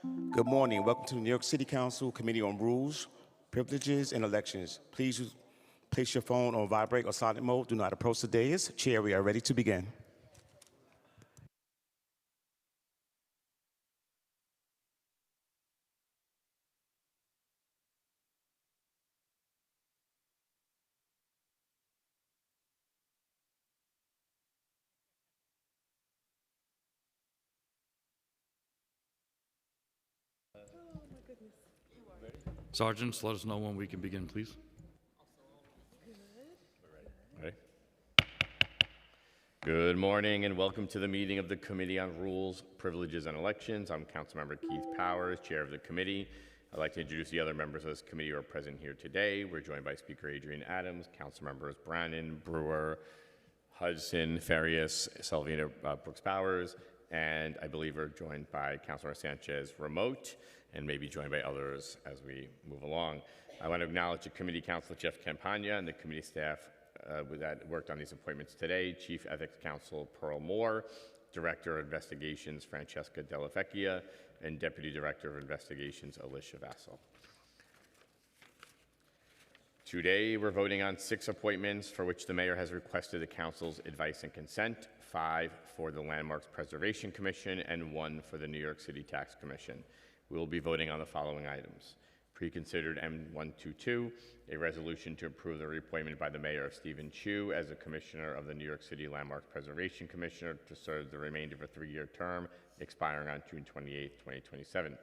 Good morning. Welcome to the New York City Council Committee on Rules, Privileges, and Elections. Please place your phone on vibrate or silent mode. Do not approach the dais. Chair, we are ready to begin. Sergeants, let us know when we can begin, please. Ready? Good morning and welcome to the meeting of the Committee on Rules, Privileges, and Elections. I'm Councilmember Keith Powers, Chair of the committee. I'd like to introduce the other members of this committee who are present here today. We're joined by Speaker Adrian Adams, Councilmembers Brannan, Brewer, Hudson, Farias, Salvina Brooks Powers, and I believe we're joined by Councilmember Sanchez remote and maybe joined by others as we move along. I want to acknowledge the committee counsel Jeff Campagna and the committee staff that worked on these appointments today: Chief Ethics Counsel Pearl Moore, Director of Investigations Francesca Della Vecchia, and Deputy Director of Investigations Alicia Vassal. Today, we're voting on 6 appointments for which the mayor has requested the council's advice and consent: 5 for the Landmarks Preservation Commission and 1 for the New York City Tax Commission. We will be voting on the following items: Preconsidered M122, a resolution to approve the reappointment by the mayor of Stephen Chu as a commissioner of the New York City Landmarks Preservation Commissioner to serve the remainder of a 3-year term expiring on June 28, 2027.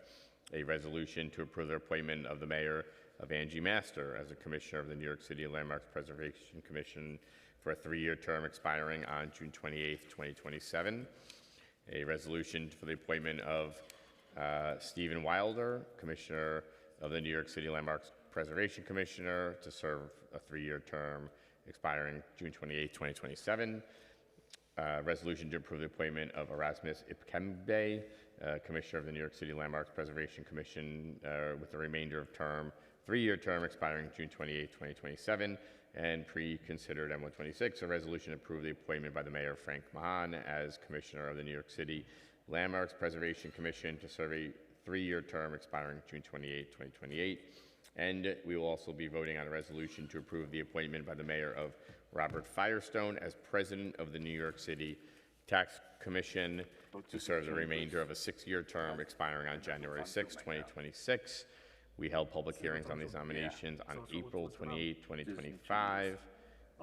A resolution to approve the appointment of the mayor of Angie Master as a commissioner of the New York City Landmarks Preservation Commission for a 3-year term expiring on June 28, 2027. A resolution for the appointment of Stephen Wilder, commissioner of the New York City Landmarks Preservation Commissioner, to serve a 3-year term expiring June 28, 2027. Resolution to approve the appointment of Erasmus Ipkembe, Commissioner of the New York City Landmarks Preservation Commission, with the remainder of term, 3-year term expiring June 28, 2027. And pre-considered M126, a resolution to approve the appointment by the Mayor Frank Mahan as Commissioner of the New York City Landmarks Preservation Commission to serve a 3-year term expiring June 28, 2028. And we will also be voting on a resolution to approve the appointment by the mayor of Robert Firestone as president of the New York City Tax Commission to serve the remainder of a 6-year term expiring on January 6, 2026. We held public hearings on these nominations on April 28, 2025.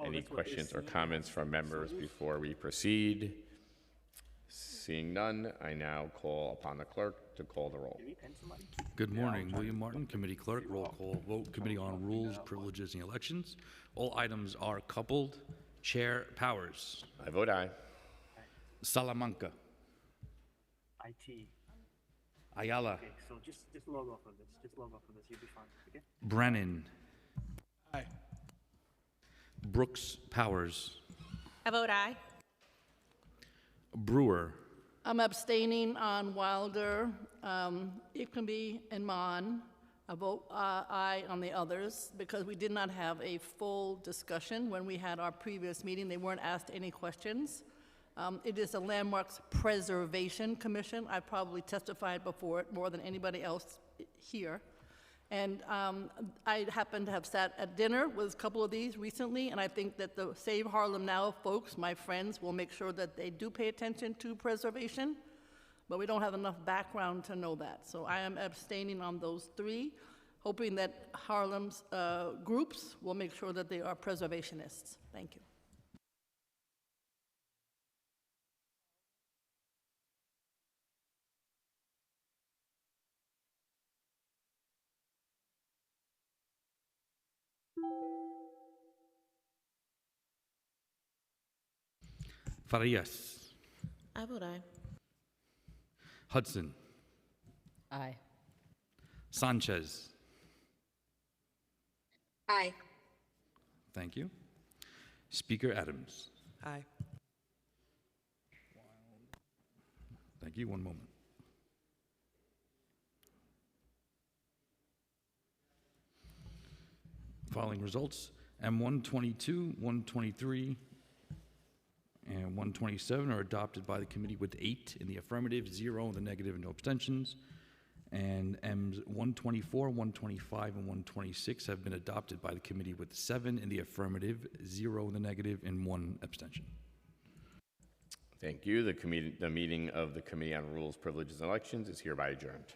Any questions or comments from members before we proceed? Seeing none, I now call upon the clerk to call the roll. Good morning. William Martin, committee clerk. Roll call vote. Committee on Rules, Privileges, and Elections. All items are coupled. Chair Powers. I vote aye. Salamanca. IT. Ayala. Okay, so just log off of this. Just log off of this. You'll be fine. Okay. Brennan. Aye. Brooks Powers. I vote aye. Brewer. I'm abstaining on Wilder, Ipkembe, and Mon. I vote aye on the others because we did not have a full discussion when we had our previous meeting. They weren't asked any questions. It is a Landmarks Preservation Commission. I probably testified before it more than anybody else here. And I happen to have sat at dinner with a couple of these recently, and I think that the Save Harlem Now folks, my friends, will make sure that they do pay attention to preservation, but we don't have enough background to know that. So I am abstaining on those 3, hoping that Harlem's groups will make sure that they are preservationists. Thank you. Farias. I vote aye. Hudson. Aye. Sanchez. Aye. Thank you. Speaker Adams. Aye. Thank you. One moment. Following results: M122, 123, and 127 are adopted by the committee with 8 in the affirmative, 0 in the negative, and no abstentions. And M's 124, 125, and 126 have been adopted by the committee with 7 in the affirmative, 0 in the negative, and 1 abstention. Thank you. The meeting of the Committee on Rules, Privileges, and Elections is hereby adjourned.